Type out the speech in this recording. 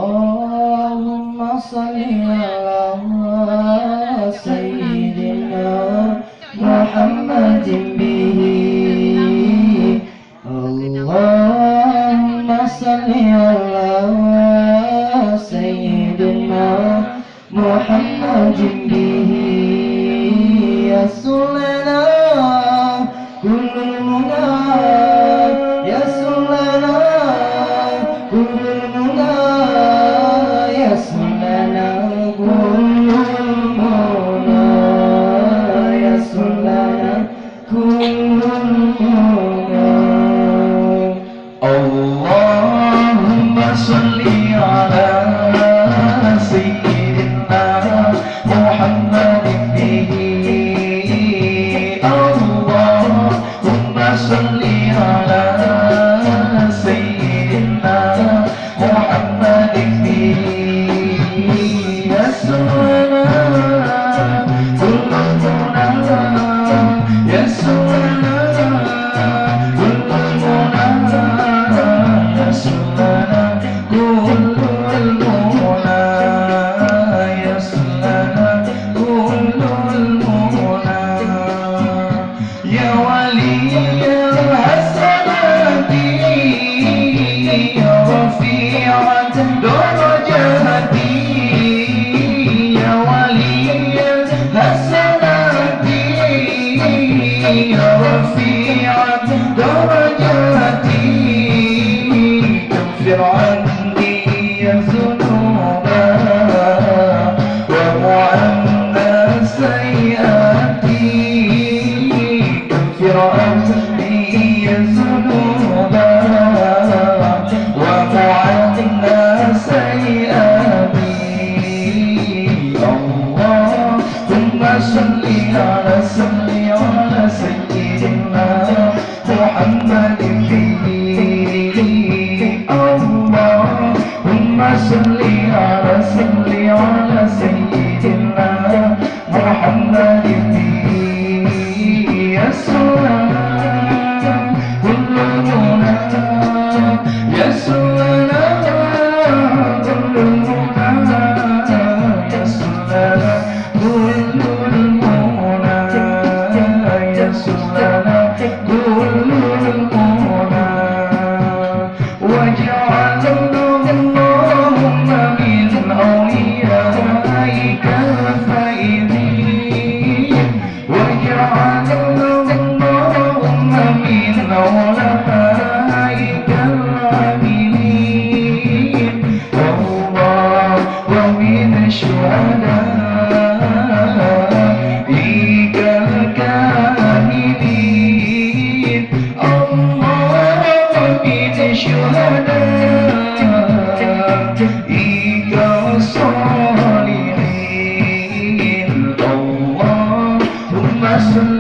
Allahumma salli ala Sayyidina Muhammadin bihi. Allahumma salli ala Sayyidina Muhammadin bihi. Ya Sulana kullul muna, ya Sulana kullul muna, ya Sulana kullul muna, ya Sulana kullul muna. Allahumma salli ala Sayyidina Muhammadin bihi. Allahumma salli ala Sayyidina Muhammadin bihi. Ya Sulana kullul muna, ya Sulana kullul muna, ya Sulana kullul muna, ya Sulana kullul muna. Ya waliyal hasanati, ya rafi'at darajati, ya waliyal hasanati, ya rafi'at darajati. Kaffir anni ya dhunuba wa mu'anna sayyiati. Kaffir anni ya dhunuba wa mu'anna sayyiati. Allahumma salli ala Sayyidina Muhammadin bihi. Allahumma salli ala Sayyidina Muhammadin bihi. Ya Sulana kullul muna, ya Sulana kullul muna, ya Sulana kullul muna, ya Sulana kullul muna. Waj'alna Allahumma min awliyaika al-faizin. Waj'alna Allahumma min awliyaika al-aminin. Wa min syuhadaika al-kamilin. Allah min syuhadaika as-salihin. Allahumma salli